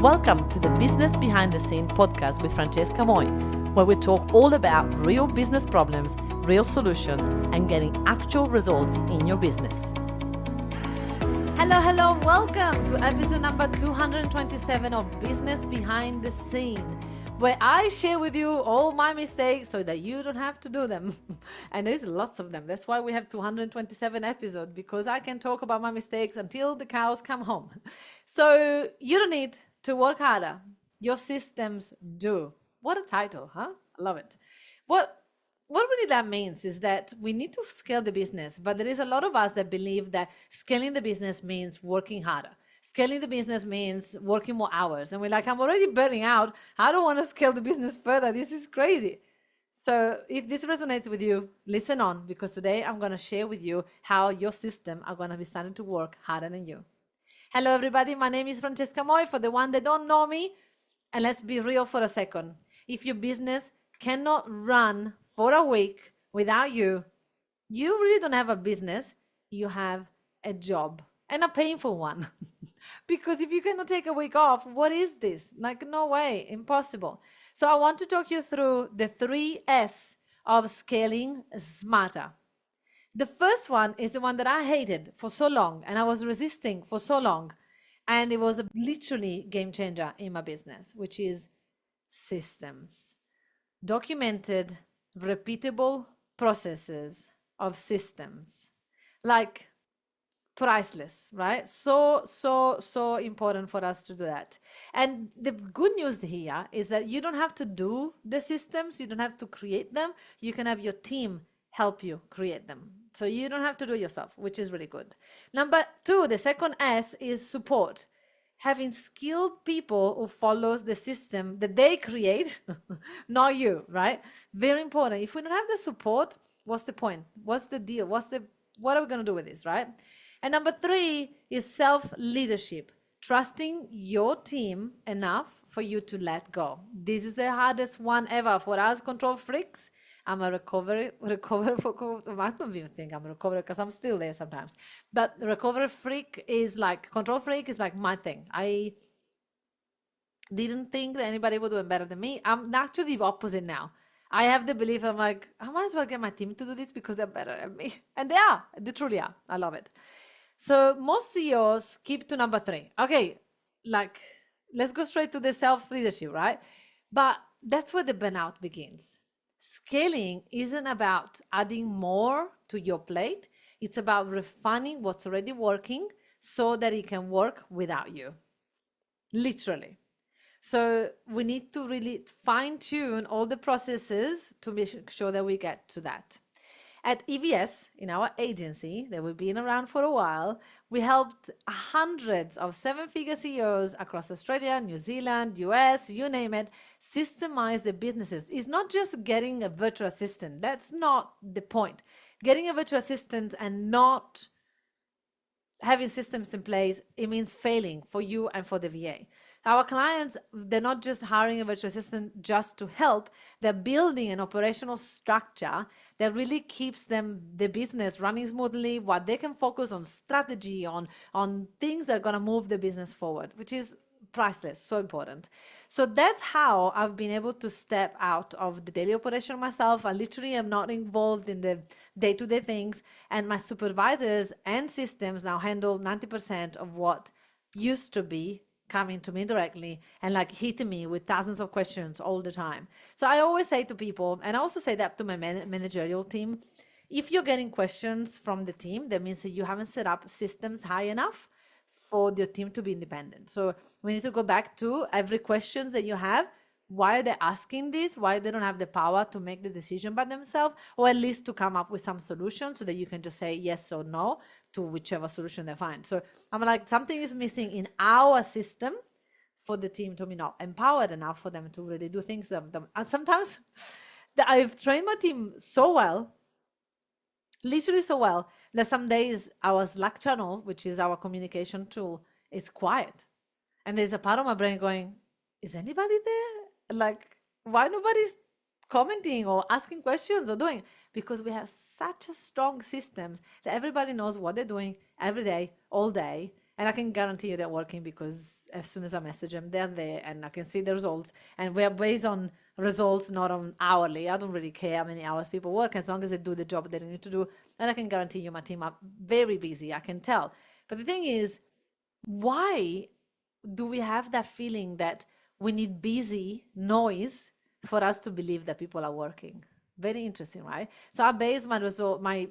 Welcome to the Business Behind the Scene podcast with Francesca Moi, where we talk all about real business problems, real solutions, and getting actual results in your business. Hello, welcome to episode number 227 of Business Behind the Scene, where I share with you all my mistakes so that you don't have to do them. And there's lots of them. That's why we have 227 episodes, because I can talk about my mistakes until the cows come home. So you don't need to work harder. Your systems do. What a title, huh? I love it. What really that means is that we need to scale the business, but there is a lot of us that believe that scaling the business means working harder. Scaling the business means working more hours. And we're like, I'm already burning out. I don't want to scale the business further. This is crazy. So if this resonates with you, listen on, because today I'm going to share with you how your system are going to be starting to work harder than you. Hello, everybody. My name is Francesca Moi. For the one that don't know me, and let's be real for a second. If your business cannot run for a week without you, you really don't have a business. You have a job, and a painful one. Because if you cannot take a week off, what is this? Like, no way, impossible. So I want to talk you through the 3S of scaling smarter. The first one is the one that I hated for so long, and I was resisting for so long. And it was a literally game changer in my business, which is systems. Documented, repeatable processes of systems. Like, priceless, right? So important for us to do that. And the good news here is that you don't have to do the systems. You don't have to create them. You can have your team help you create them. So you don't have to do it yourself, which is really good. Number 2, the second S is support. Having skilled people who follows the system that they create, not you, right? Very important. If we don't have the support, what's the point? What's the deal? What are we going to do with this, right? And number 3 is self-leadership. Trusting your team enough for you to let go. This is the hardest one ever for us control freaks. I'm a recover for, I don't even think I'm a recovery because I'm still there sometimes. But recovery freak is like, control freak is like my thing. I didn't think that anybody would do it better than me. I'm actually the opposite now. I have the belief, I'm like, I might as well get my team to do this because they're better than me. And they truly are. I love it. So most CEOs keep to number 3. Okay, like, let's go straight to the self-leadership, right? But that's where the burnout begins. Scaling isn't about adding more to your plate. It's about refining what's already working so that it can work without you. Literally. So we need to really fine-tune all the processes to make sure that we get to that. At EVS, in our agency that we've been around for a while, we helped hundreds of 7-figure CEOs across Australia, New Zealand, US, you name it, systemize their businesses. It's not just getting a virtual assistant. That's not the point. Getting a virtual assistant and not having systems in place, it means failing for you and for the VA. Our clients, they're not just hiring a virtual assistant just to help. They're building an operational structure that really keeps the business running smoothly, what they can focus on strategy, on things that are going to move the business forward, which is priceless, so important. So that's how I've been able to step out of the daily operation myself. I literally am not involved in the day-to-day things, and my supervisors and systems now handle 90% of what used to be coming to me directly and like hitting me with thousands of questions all the time. So I always say to people, and I also say that to my managerial team, if you're getting questions from the team, that means that you haven't set up systems high enough for your team to be independent. So we need to go back to every question that you have. Why are they asking this? Why they don't have the power to make the decision by themselves, or at least to come up with some solution so that you can just say yes or no to whichever solution they find. So I'm like, something is missing in our system for the team to be not empowered enough for them to really do things. And sometimes I've trained my team so well, literally so well, that some days our Slack channel, which is our communication tool, is quiet. And there's a part of my brain going, is anybody there? Like, why nobody's commenting or asking questions or doing? Because we have such a strong system that everybody knows what they're doing every day, all day, And I can guarantee you they're working because as soon as I message them, they're there and I can see the results. And we are based on results, not on hourly. I don't really care how many hours people work as long as they do the job that they need to do. And I can guarantee you my team are very busy. I can tell. But the thing is, why do we have that feeling that we need busy noise for us to believe that people are working? Very interesting, right? So I base my result, my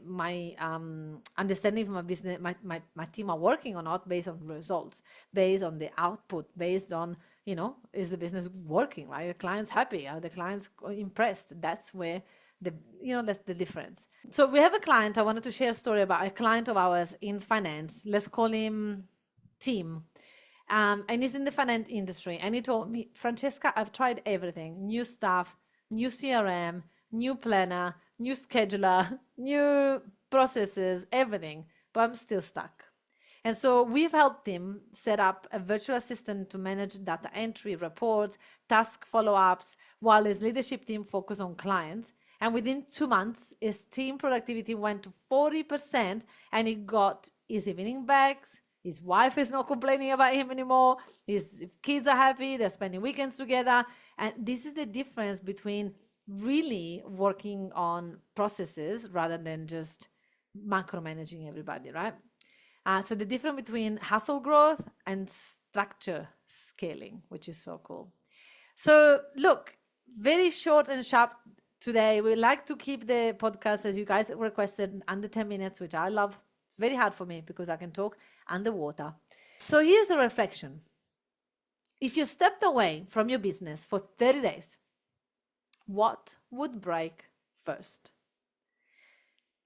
understanding from my business, my team are working or not based on results, based on the output, based on, is the business working, right? The client's happy, are the clients impressed? That's where that's the difference. So we have a client. I wanted to share a story about a client of ours in finance. Let's call him Tim. And he's in the finance industry. And he told me, Francesca, I've tried everything. New stuff, new CRM, new planner, new scheduler, new processes, everything. But I'm still stuck. And so we've helped him set up a virtual assistant to manage data entry, reports, task follow-ups, while his leadership team focus on clients. And within 2 months, his team productivity went to 40%, and he got his evening bags. His wife is not complaining about him anymore. His kids are happy. They're spending weekends together. And this is the difference between really working on processes rather than just micromanaging everybody, right? So the difference between hustle growth and structure scaling, which is so cool. So look, very short and sharp today. We like to keep the podcast, as you guys requested, under 10 minutes, which I love. It's very hard for me because I can talk underwater. So here's the reflection. If you stepped away from your business for 30 days, what would break first?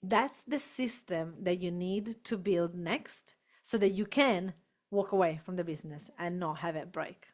That's the system that you need to build next so that you can walk away from the business and not have it break.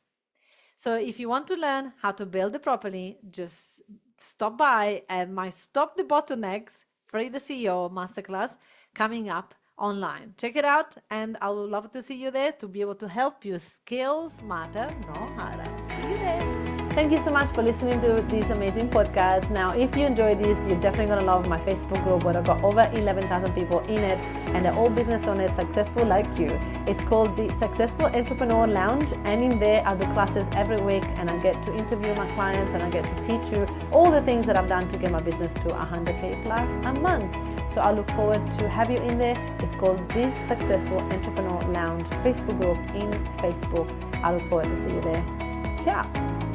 So if you want to learn how to build it properly, just stop by at my Stop the Bottlenecks Free the CEO Masterclass coming up online. Check it out, and I would love to see you there to be able to help you scale smarter, not harder. See you there. Thank you so much for listening to this amazing podcast. Now, if you enjoyed this, you're definitely going to love my Facebook group where I've got over 11,000 people in it, and they're all business owners successful like you. It's called the Successful Entrepreneur Lounge, and in there I do classes every week, and I get to interview my clients, and I get to teach you all the things that I've done to get my business to 100K plus a month. So I look forward to have you in there. It's called the Successful Entrepreneur Lounge Facebook group in Facebook. I look forward to see you there. Ciao.